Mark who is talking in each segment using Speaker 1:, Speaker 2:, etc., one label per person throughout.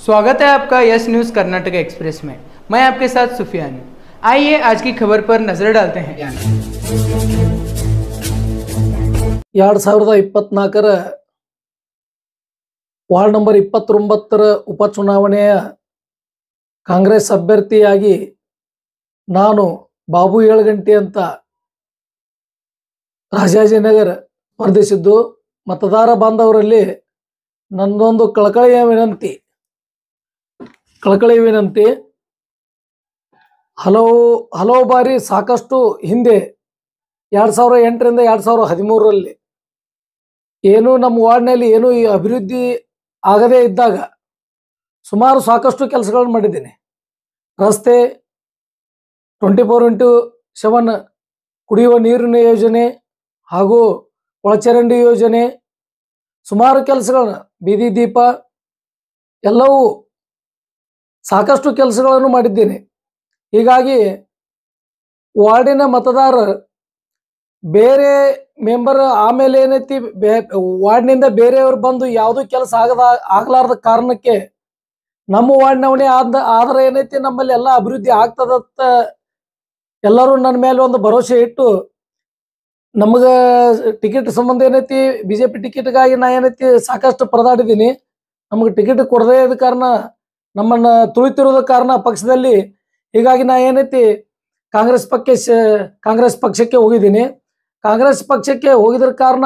Speaker 1: स्वागत है आपका यस न्यूज़ कर्नाटक एक्सप्रेस में। मैं आपके साथ सुफियान हूँ। आइए आज की खबर पर नजर डालते हैं।
Speaker 2: 2024 ವಾರ್ಡ್ ನಂಬರ್ 29 ಉಪಚುನಾವಣೆಯ ಕಾಂಗ್ರೆಸ್ ಅಭ್ಯರ್ಥಿಯಾಗಿ ನಾನು ಬಾಬು ಏಳಗಂಟಿ ಅಂತ ರಾಜಾಜಿನಗರ ಸ್ಪರ್ಧಿಸಿದ್ದು, ಮತದಾರ ಬಾಂಧವರಲ್ಲಿ ನನ್ನೊಂದು ಕಳಕಳಿಯ ವಿನಂತಿ, ಹಲವು ಬಾರಿ ಸಾಕಷ್ಟು ಹಿಂದೆ 2008ರಿಂದ 2013ರಲ್ಲಿ ಏನು ನಮ್ಮ ವಾರ್ಡ್ನಲ್ಲಿ ಏನು ಈ ಅಭಿವೃದ್ಧಿ ಆಗದೇ ಇದ್ದಾಗ ಸಾಕಷ್ಟು ಕೆಲಸಗಳನ್ನು ಮಾಡಿದ್ದೇನೆ. ರಸ್ತೆ, 24x7 ಕುಡಿಯುವ ನೀರಿನ ಯೋಜನೆ ಹಾಗೂ ಒಳಚರಂಡಿ ಯೋಜನೆ, ಸುಮಾರು ಕೆಲಸಗಳನ್ನ, ಬೀದಿ ದೀಪ, ಎಲ್ಲವೂ ಸಾಕಷ್ಟು ಕೆಲಸಗಳನ್ನು ಮಾಡಿದ್ದೇನೆ. ಹೀಗಾಗಿ ವಾರ್ಡಿನ ಮತದಾರ ಬೇರೆ ಮೆಂಬರ್ ಆಮೇಲೆ ಏನೈತಿ ವಾರ್ಡ್ನಿಂದ ಬೇರೆಯವರು ಬಂದು ಯಾವುದೂ ಕೆಲಸ ಆಗಲಾರದ ಕಾರಣಕ್ಕೆ ನಮ್ಮ ವಾರ್ಡ್ನವನೇ ಆದ್ರೆ ಏನೈತಿ ನಮ್ಮಲ್ಲಿ ಎಲ್ಲ ಅಭಿವೃದ್ಧಿ ಆಗ್ತದಂತ ಎಲ್ಲರೂ ನನ್ನ ಮೇಲೆ ಒಂದು ಭರವಸೆ ಇಟ್ಟು ನಮಗೆ ಟಿಕೆಟ್ ಸಂಬಂಧ ಏನೈತಿ ಬಿಜೆಪಿ ಟಿಕೆಟ್ಗಾಗಿ ನಾ ಏನೈತಿ ಸಾಕಷ್ಟು ಪರದಾಡಿದ್ದೀನಿ. ನಮಗೆ ಟಿಕೆಟ್ ಕೊಡದೇ ಇದ್ದ ಕಾರಣ, ನಮ್ಮನ್ನು ತುಳಿತಿರೋದ ಕಾರಣ ಪಕ್ಷದಲ್ಲಿ, ಹೀಗಾಗಿ ನಾ ಏನೈತಿ ಕಾಂಗ್ರೆಸ್ ಪಕ್ಷಕ್ಕೆ ಹೋಗಿದ್ದೀನಿ. ಕಾಂಗ್ರೆಸ್ ಪಕ್ಷಕ್ಕೆ ಹೋಗಿದ್ರ ಕಾರಣ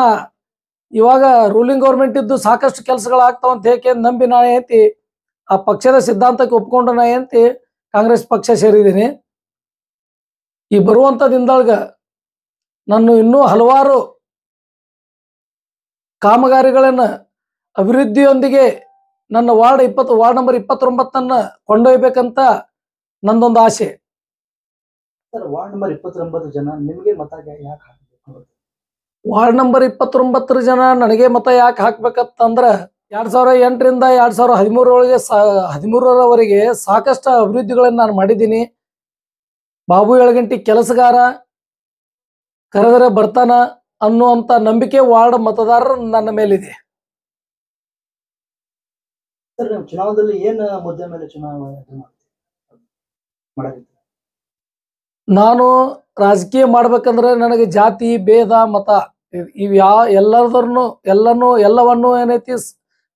Speaker 2: ಇವಾಗ ರೂಲಿಂಗ್ ಗೌರ್ಮೆಂಟ್ ಇದ್ದು ಸಾಕಷ್ಟು ಕೆಲಸಗಳಾಗ್ತಾವಂತ ಹೇಗೆ ನಂಬಿ ನಾ ಏನೈತಿ ಆ ಪಕ್ಷದ ಸಿದ್ಧಾಂತಕ್ಕೆ ಒಪ್ಕೊಂಡು ನಾ ಏನೈತಿ ಕಾಂಗ್ರೆಸ್ ಪಕ್ಷ ಸೇರಿದ್ದೀನಿ. ಈ ಬರುವಂತ ದಿನದೊಳಗ ನಾನು ಇನ್ನೂ ಹಲವಾರು ಕಾಮಗಾರಿಗಳನ್ನ ಅಭಿವೃದ್ಧಿಯೊಂದಿಗೆ ನನ್ನ ವಾರ್ಡ್ ನಂಬರ್ 29 ಕೊಂಡೊಯ್ಯಬೇಕಂತ ನಂದೊಂದು ಆಸೆ.
Speaker 3: ಸರ್, ವಾರ್ಡ್ ನಂಬರ್ 29 ಜನ ನಿಮಗೆ ಮತ ಯಾಕೆ ಹಾಕಬೇಕು?
Speaker 2: ವಾರ್ಡ್ ನಂಬರ್ 29 ಜನ ನನಗೆ ಮತ ಯಾಕೆ ಹಾಕ್ಬೇಕಂತಂದ್ರ 2008ರಿಂದ 2013ರವರೆಗೆ ಸಾಕಷ್ಟು ಅಭಿವೃದ್ಧಿಗಳನ್ನು ನಾನು ಮಾಡಿದ್ದೀನಿ. ಬಾಬು ಏಳಗಂಟಿ ಕೆಲಸಗಾರ, ಕರೆದರೆ ಬರ್ತಾನ ಅನ್ನುವಂತ ನಂಬಿಕೆ ವಾರ್ಡ್ ಮತದಾರರು ನನ್ನ ಮೇಲಿದೆ.
Speaker 3: ಸರ್, ನೀವು ಚುನಾವಣೆಯಲ್ಲಿ ಏನು ಮುದ್ದೆ ಮೇಲೆ ಚುನಾವಣೆ ಮಾಡಬೇಕು?
Speaker 2: ನಾನು ರಾಜಕೀಯ ಮಾಡ್ಬೇಕಂದ್ರೆ ನನಗೆ ಜಾತಿ, ಭೇದ, ಮತ ಇವ್ ಎಲ್ಲವನ್ನು ಏನೈತಿ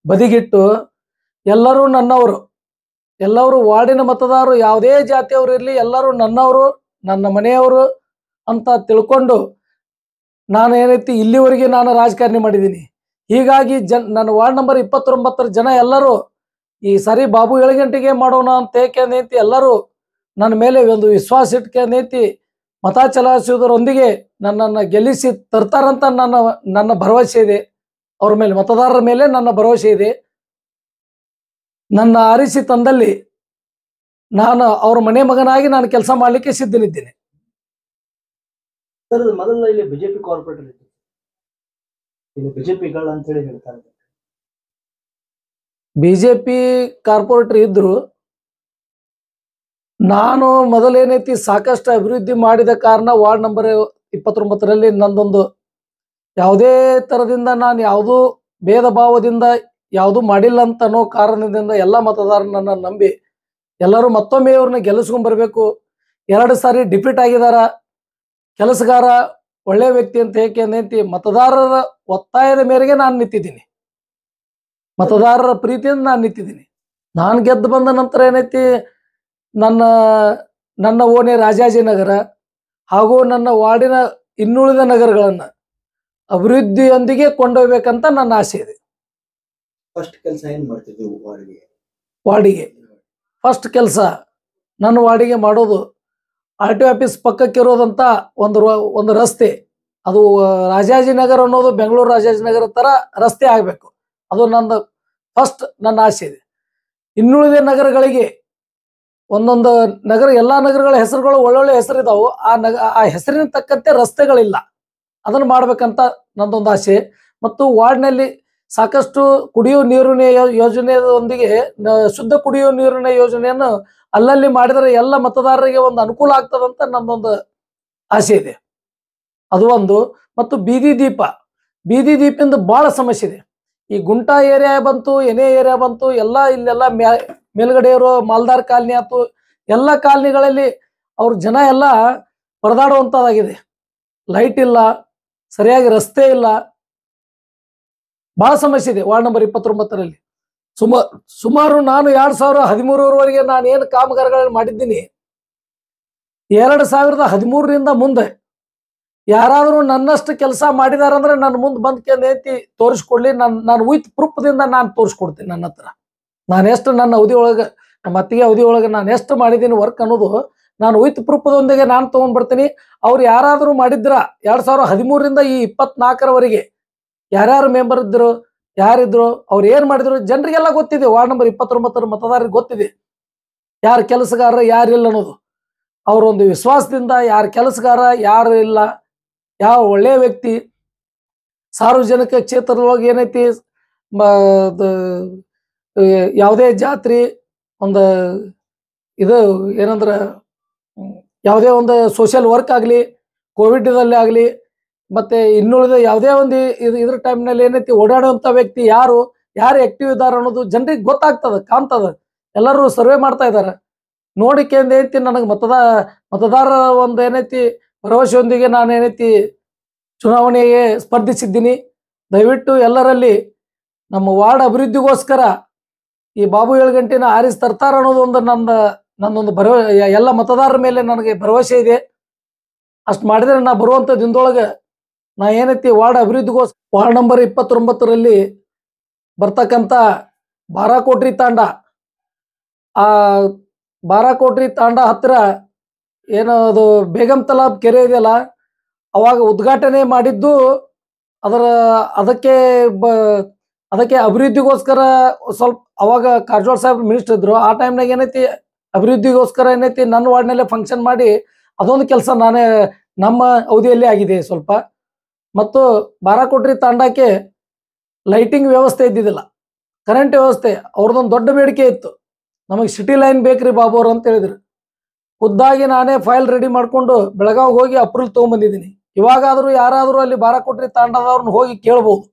Speaker 2: ಬದಿಗಿಟ್ಟು ಎಲ್ಲರೂ ನನ್ನವರು, ಎಲ್ಲರೂ ವಾರ್ಡಿನ ಮತದಾರರು ಯಾವುದೇ ಜಾತಿಯವರು ಇರಲಿ ಎಲ್ಲರೂ ನನ್ನವರು, ನನ್ನ ಮನೆಯವರು ಅಂತ ತಿಳ್ಕೊಂಡು ನಾನು ಏನೈತಿ ಇಲ್ಲಿವರೆಗೆ ನಾನು ರಾಜಕಾರಣಿ ಮಾಡಿದ್ದೀನಿ. ಹೀಗಾಗಿ ನನ್ನ ವಾರ್ಡ್ ನಂಬರ್ 29 ಜನ ಎಲ್ಲರೂ ಈ ಸರಿ ಬಾಬು ಏಳಗಂಟಿಗೆ ಮಾಡೋಣ ಅಂತ ಏಕೆಂದೈತಿ ಎಲ್ಲರೂ ನನ್ನ ಮೇಲೆ ಒಂದು ವಿಶ್ವಾಸ ಇಟ್ಕೊಂಡೈತಿ ಮತ ಚಲಾಯಿಸುವುದರೊಂದಿಗೆ ನನ್ನನ್ನು ಗೆಲ್ಲಿಸಿ ತರ್ತಾರಂತ ನನ್ನ ಭರವಸೆ ಇದೆ. ಅವ್ರ ಮೇಲೆ, ಮತದಾರರ ಮೇಲೆ ನನ್ನ ಭರವಸೆ ಇದೆ. ನನ್ನ ಆರಿಸಿ ತಂದಲ್ಲಿ ನಾನು ಅವ್ರ ಮನೆ ಮಗನಾಗಿ ನಾನು ಕೆಲಸ ಮಾಡಲಿಕ್ಕೆ ಸಿದ್ಧನಿದ್ದೇನೆ.
Speaker 3: ಸರ್, ಮೊದಲ ಇಲ್ಲಿ ಬಿಜೆಪಿ ಕಾರ್ಪೊರೇಟರ್ ಇತ್ತು, ಇಲ್ಲಿ ಬಿಜೆಪಿಗಳು ಅಂತ ಹೇಳಿ ಹೇಳ್ತಾರೆ.
Speaker 2: ಬಿಜೆಪಿ ಕಾರ್ಪೊರೇಟರ್ ಇದ್ರು. ನಾನು ಮೊದಲೇನೈತಿ ಸಾಕಷ್ಟು ಅಭಿವೃದ್ಧಿ ಮಾಡಿದ ಕಾರಣ ವಾರ್ಡ್ ನಂಬರ್ 29ರಲ್ಲಿ ನಂದೊಂದು ಯಾವುದೇ ತರದಿಂದ ನಾನು ಯಾವುದೂ ಭೇದ ಭಾವದಿಂದ ಯಾವುದೂ ಮಾಡಿಲ್ಲ ಅಂತ ಅನ್ನೋ ಕಾರಣದಿಂದ ಎಲ್ಲ ಮತದಾರರನ್ನ ನಂಬಿ ಎಲ್ಲರೂ ಮತ್ತೊಮ್ಮೆ ಇವ್ರನ್ನ ಗೆಲ್ಲಿಸ್ಕೊಂಡ್ ಬರ್ಬೇಕು. 2 ಸಾರಿ ಡಿಫೀಟ್ ಆಗಿದಾರ, ಕೆಲಸಗಾರ, ಒಳ್ಳೆ ವ್ಯಕ್ತಿ ಅಂತ ಏಕೆಂದೈತಿ ಮತದಾರರ ಒತ್ತಾಯದ ಮೇರೆಗೆ ನಾನು ನಿಂತಿದ್ದೀನಿ, ಮತದಾರರ ಪ್ರೀತಿಯಿಂದ ನಾನು ನಿಂತಿದ್ದೀನಿ. ನಾನು ಗೆದ್ದು ಬಂದ ನಂತರ ಏನೈತಿ ನನ್ನ ಓಣಿ ರಾಜಾಜಿನಗರ ಹಾಗೂ ನನ್ನ ವಾರ್ಡಿನ ಇನ್ನುಳಿದ ನಗರಗಳನ್ನು ಅಭಿವೃದ್ಧಿಯೊಂದಿಗೆ ಕೊಂಡೊಯ್ಯಬೇಕಂತ ನನ್ನ ಆಸೆ ಇದೆ.
Speaker 3: ಫಸ್ಟ್ ಕೆಲಸ ಏನ್ ಮಾಡ್ತಿದ್ವಿ
Speaker 2: ವಾರ್ಡಿಗೆ ಫಸ್ಟ್ ಕೆಲಸ ನನ್ನ ವಾರ್ಡಿಗೆ ಮಾಡೋದು RTO ಆಫೀಸ್ ಪಕ್ಕಕ್ಕಿರೋದಂತ ಒಂದು ರಸ್ತೆ, ಅದು ರಾಜಾಜಿನಗರ ಅನ್ನೋದು ಬೆಂಗಳೂರು ರಾಜಾಜಿನಗರ ತರ ರಸ್ತೆ ಆಗಬೇಕು. ಅದು ನನ್ನ ಆಸೆ ಇದೆ. ಇನ್ನುಳಿದ ನಗರಗಳಿಗೆ ಒಂದೊಂದು ನಗರ, ಎಲ್ಲಾ ನಗರಗಳ ಹೆಸರುಗಳು ಒಳ್ಳೊಳ್ಳೆ ಹೆಸರಿದಾವು, ಆ ಹೆಸರಿನ ತಕ್ಕಂತೆ ರಸ್ತೆಗಳಿಲ್ಲ, ಅದನ್ನು ಮಾಡ್ಬೇಕಂತ ನಂದೊಂದು ಆಸೆ. ಮತ್ತು ವಾರ್ಡ್ನಲ್ಲಿ ಸಾಕಷ್ಟು ಕುಡಿಯುವ ನೀರಿನ ಯೋಜನೆಯೊಂದಿಗೆ ಶುದ್ಧ ಕುಡಿಯುವ ನೀರಿನ ಯೋಜನೆಯನ್ನು ಅಲ್ಲಲ್ಲಿ ಮಾಡಿದರೆ ಎಲ್ಲ ಮತದಾರರಿಗೆ ಒಂದು ಅನುಕೂಲ ಆಗ್ತದಂತ ನನ್ನೊಂದು ಆಸೆ ಇದೆ. ಅದು ಒಂದು. ಮತ್ತು ಬೀದಿ ದೀಪದಿಂದ ಬಹಳ ಸಮಸ್ಯೆ ಇದೆ. ಈ ಗುಂಟಾ ಏರಿಯಾ ಬಂತು, ಎನೆ ಏರಿಯಾ ಬಂತು, ಎಲ್ಲ ಇಲ್ಲೆಲ್ಲ ಮೇಲ್ಗಡೆ ಇರೋ ಮಾಲ್ದಾರ್ ಕಾಲನಿ ಆಯ್ತು, ಎಲ್ಲ ಕಾಲನಿಗಳಲ್ಲಿ ಅವ್ರ ಜನ ಎಲ್ಲ ಪರದಾಡುವಂಥದ್ದಾಗಿದೆ. ಲೈಟ್ ಇಲ್ಲ, ಸರಿಯಾಗಿ ರಸ್ತೆ ಇಲ್ಲ, ಬಹಳ ಸಮಸ್ಯೆ ಇದೆ ವಾರ್ಡ್ ನಂಬರ್ 29ರಲ್ಲಿ. ಸುಮಾರು ನಾನು 2013ರವರೆಗೆ ನಾನು ಏನು ಕಾಮಗಾರಿಗಳನ್ನು ಮಾಡಿದ್ದೀನಿ, 2013ರಿಂದ ಮುಂದೆ ಯಾರಾದರೂ ನನ್ನಷ್ಟು ಕೆಲಸ ಮಾಡಿದಾರಂದ್ರೆ ನನ್ನ ಮುಂದೆ ಬಂದು ತೋರಿಸ್ಕೊಡ್ಲಿ. ನಾನು ವಿತ್ ಪ್ರೂಫ್ದಿಂದ ನಾನು ತೋರಿಸ್ಕೊಡ್ತೀನಿ. ನನ್ನ ಹತ್ರ ನಾನು ಎಷ್ಟು ನನ್ನ ಅವಧಿ ಒಳಗೆ, ನಮ್ಮ ಅತ್ತಿಗೆ ಅವಧಿ ಒಳಗೆ ನಾನು ಎಷ್ಟು ಮಾಡಿದ್ದೀನಿ ವರ್ಕ್ ಅನ್ನೋದು ನಾನು ವಿತ್ ಪ್ರೂಫ್ದೊಂದಿಗೆ ನಾನು ತೊಗೊಂಡ್ಬರ್ತೀನಿ. ಅವ್ರು ಯಾರಾದರೂ ಮಾಡಿದ್ರ 2013ರಿಂದ ಈ 24ರವರೆಗೆ ಯಾರ್ಯಾರು ಮೆಂಬರ್ ಇದ್ರು, ಯಾರಿದ್ರು, ಅವ್ರು ಏನು ಮಾಡಿದ್ರು ಜನರಿಗೆಲ್ಲ ಗೊತ್ತಿದೆ. ವಾರ್ಡ್ ನಂಬರ್ 29 ಮತದಾರರಿಗೆ ಗೊತ್ತಿದೆ ಯಾರು ಕೆಲಸಗಾರ ಯಾರಿಲ್ಲ ಅನ್ನೋದು. ಅವರೊಂದು ವಿಶ್ವಾಸದಿಂದ ಯಾರು ಕೆಲಸಗಾರ ಯಾರು ಇಲ್ಲ, ಯಾವ ಒಳ್ಳೆಯ ವ್ಯಕ್ತಿ, ಸಾರ್ವಜನಿಕ ಕ್ಷೇತ್ರದೊಳಗೆ ಏನೈತಿ ಯಾವುದೇ ಜಾತ್ರೆ ಒಂದು ಇದು ಏನಂದ್ರೆ ಯಾವುದೇ ಒಂದು ಸೋಷಿಯಲ್ ವರ್ಕ್ ಆಗಲಿ, ಕೋವಿಡ್ದಲ್ಲಿ ಆಗಲಿ, ಮತ್ತೆ ಇನ್ನುಳಿದ ಯಾವುದೇ ಒಂದು ಇದ್ರ ಟೈಮ್ನಲ್ಲಿ ಏನೈತಿ ಓಡಾಡುವಂಥ ವ್ಯಕ್ತಿ ಯಾರು ಆಕ್ಟಿವ್ ಇದ್ದಾರೆ ಅನ್ನೋದು ಜನರಿಗೆ ಗೊತ್ತಾಗ್ತದೆ, ಕಾಣ್ತದೆ. ಎಲ್ಲರೂ ಸರ್ವೆ ಮಾಡ್ತಾ ಇದ್ದಾರೆ. ನೋಡಿಕೆಂದು ಏನೈತಿ ನನಗೆ ಮತದಾರರ ಒಂದು ಏನೈತಿ ಭರವಸೆಯೊಂದಿಗೆ ನಾನು ಏನೈತಿ ಚುನಾವಣೆಗೆ ಸ್ಪರ್ಧಿಸಿದ್ದೀನಿ. ದಯವಿಟ್ಟು ಎಲ್ಲರಲ್ಲಿ ನಮ್ಮ ವಾರ್ಡ್ ಅಭಿವೃದ್ಧಿಗೋಸ್ಕರ ಈ ಬಾಬು ಏಳ್ಗಂಟಿನ ಆರಿಸಿ ತರ್ತಾರ ಅನ್ನೋದು ಒಂದು ನನ್ನೊಂದು ಎಲ್ಲ ಮತದಾರರ ಮೇಲೆ ನನಗೆ ಭರವಸೆ ಇದೆ. ಅಷ್ಟು ಮಾಡಿದ್ರೆ ನಾ ಬರುವಂಥ ದಿನದೊಳಗೆ ನಾ ಏನೈತಿ ವಾರ್ಡ್ ಅಭಿವೃದ್ಧಿಗೋಸ್ಕರ ವಾರ್ಡ್ ನಂಬರ್ 29ರಲ್ಲಿ ಬರ್ತಕ್ಕಂಥ ಬಾರಾಕೋಟ್ರಿ ತಾಂಡ, ಆ ಬಾರಾಕೋಟ್ರಿ ತಾಂಡ ಹತ್ತಿರ ಏನೋ ಅದು ಬೇಗಂ ತಲಾಬ್ ಕೆರೆ ಇದೆಯಲ್ಲ, ಅವಾಗ ಉದ್ಘಾಟನೆ ಮಾಡಿದ್ದು. ಅದಕ್ಕೆ ಅಭಿವೃದ್ಧಿಗೋಸ್ಕರ ಸ್ವಲ್ಪ ಅವಾಗ ಕಾರಜೋಳ ಸಾಹೇಬ್ ಮಿನಿಸ್ಟರ್ ಇದ್ರು. ಆ ಟೈಮ್ನಾಗ ಏನೈತಿ ಅಭಿವೃದ್ಧಿಗೋಸ್ಕರ ಏನೈತಿ ನನ್ನ ವಾರ್ಡ್ನಲ್ಲೇ ಫಂಕ್ಷನ್ ಮಾಡಿ ಅದೊಂದು ಕೆಲಸ ನಮ್ಮ ಅವಧಿಯಲ್ಲಿ ಆಗಿದೆ ಸ್ವಲ್ಪ. ಮತ್ತು ಬಾರಾಕೋಟ್ರಿ ತಾಂಡಕ್ಕೆ ಲೈಟಿಂಗ್ ವ್ಯವಸ್ಥೆ ಇದ್ದಿದ್ದಿಲ್ಲ, ಕರೆಂಟ್ ವ್ಯವಸ್ಥೆ. ಅವ್ರದ್ದೊಂದು ದೊಡ್ಡ ಬೇಡಿಕೆ ಇತ್ತು, ನಮಗೆ ಸಿಟಿ ಲೈನ್ ಬೇಕ್ರಿ ಬಾಬು ಅವ್ರು ಅಂತ ಹೇಳಿದ್ರು. ಖುದ್ದಾಗಿ ನಾನೇ ಫೈಲ್ ರೆಡಿ ಮಾಡಿಕೊಂಡು ಬೆಳಗಾವಿಗೆ ಹೋಗಿ ಅಪ್ರೂವಲ್ ತೊಗೊಂಬಂದಿದ್ದೀನಿ. ಇವಾಗಾದರೂ ಯಾರಾದರೂ ಅಲ್ಲಿ ಬಾರಾಕೋಟ್ರಿ ತಾಂಡದವ್ರನ್ನ ಹೋಗಿ ಕೇಳ್ಬೋದು.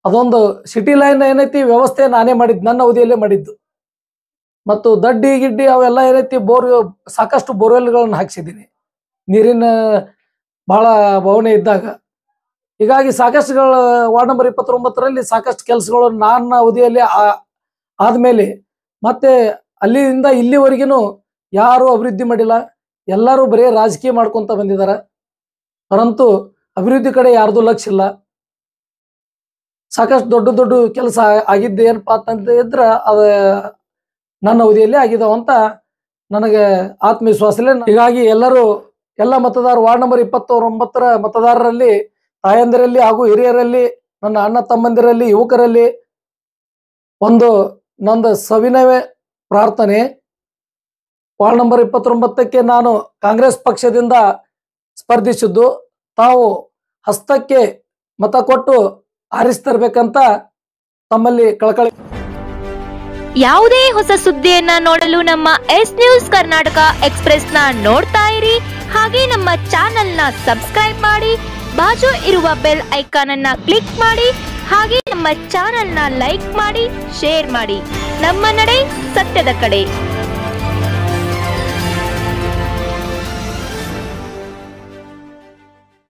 Speaker 2: ಅದೊಂದು ಸಿಟಿ ಲೈನ್ ಏನೈತಿ ವ್ಯವಸ್ಥೆ ನಾನೇ ಮಾಡಿದ್ದು, ನನ್ನ ಅವಧಿಯಲ್ಲೇ ಮಾಡಿದ್ದು. ಮತ್ತು ದಡ್ಡಿ ಗಿಡ್ಡಿ ಅವೆಲ್ಲ ಏನೈತಿ ಸಾಕಷ್ಟು ಬೋರ್ವೆಲ್ಗಳನ್ನು ಹಾಕ್ಸಿದ್ದೀನಿ ನೀರಿನ ಬಹಳ ಭಾವನೆ ಇದ್ದಾಗ. ಹೀಗಾಗಿ ಸಾಕಷ್ಟುಗಳು ವಾರ್ಡ್ ನಂಬರ್ 29ರಲ್ಲಿ ಸಾಕಷ್ಟು ಕೆಲಸಗಳು ನನ್ನ ಅವಧಿಯಲ್ಲಿ ಆದಮೇಲೆ ಮತ್ತೆ ಅಲ್ಲಿಂದ ಇಲ್ಲಿವರೆಗೂ ಯಾರೂ ಅಭಿವೃದ್ಧಿ ಮಾಡಿಲ್ಲ. ಎಲ್ಲರೂ ಬರೀ ರಾಜಕೀಯ ಮಾಡ್ಕೊತ ಬಂದಿದ್ದಾರೆ, ಪರಂತು ಅಭಿವೃದ್ಧಿ ಕಡೆ ಯಾರ್ದು ಲಕ್ಷ್ಯ ಇಲ್ಲ. ಸಾಕಷ್ಟು ದೊಡ್ಡ ದೊಡ್ಡ ಕೆಲಸ ಆಗಿದ್ದು ಏನಪ್ಪಾ ಅಂತಂತ ಇದ್ರೆ ಅದು ನನ್ನ ಅವಧಿಯಲ್ಲಿ ಆಗಿದಾವಂತ ನನಗೆ ಆತ್ಮವಿಶ್ವಾಸ ಇಲ್ಲ. ಹೀಗಾಗಿ ಎಲ್ಲ ಮತದಾರರು ವಾರ್ಡ್ ನಂಬರ್ 29ರ ಮತದಾರರಲ್ಲಿ, ತಾಯಂದಿರಲ್ಲಿ ಹಾಗೂ ಹಿರಿಯರಲ್ಲಿ, ನನ್ನ ಅಣ್ಣ ತಮ್ಮಂದಿರಲ್ಲಿ, ಯುವಕರಲ್ಲಿ ನಂದು ಸವಿನಯ ಪ್ರಾರ್ಥನೆ. ವಾರ್ಡ್ ನಂಬರ್ 29ಕ್ಕೆ ನಾನು ಕಾಂಗ್ರೆಸ್ ಪಕ್ಷದಿಂದ ಸ್ಪರ್ಧಿಸಿದ್ದು. ತಾವು ಹಸ್ತಕ್ಕೆ ಮತ ಕೊಟ್ಟು ಆರಿಸ್ತರ್ಬೇಕಂತ ತಮ್ಮಲ್ಲಿ ಕಳಕಳಿ.
Speaker 4: ಯಾವುದೇ ಹೊಸ ಸುದ್ದಿಯನ್ನ ನೋಡಲು ನಮ್ಮ ಎಸ್ ನ್ಯೂಸ್ ಕರ್ನಾಟಕ ಎಕ್ಸ್ಪ್ರೆಸ್ ನ ನೋಡ್ತಾ ಇರಿ. ಹಾಗೆ ನಮ್ಮ ಚಾನೆಲ್ ನ ಸಬ್ಸ್ಕ್ರೈಬ್ ಮಾಡಿ, ಬಾಜು ಇರುವ ಬೆಲ್ ಐಕಾನ್ ಅನ್ನ ಕ್ಲಿಕ್ ಮಾಡಿ. ಹಾಗೆ ನಮ್ಮ ಚಾನೆಲ್ ನ ಲೈಕ್ ಮಾಡಿ, ಶೇರ್ ಮಾಡಿ. ನಮ್ಮ ನಡೆ ಸತ್ಯದ ಕಡೆ.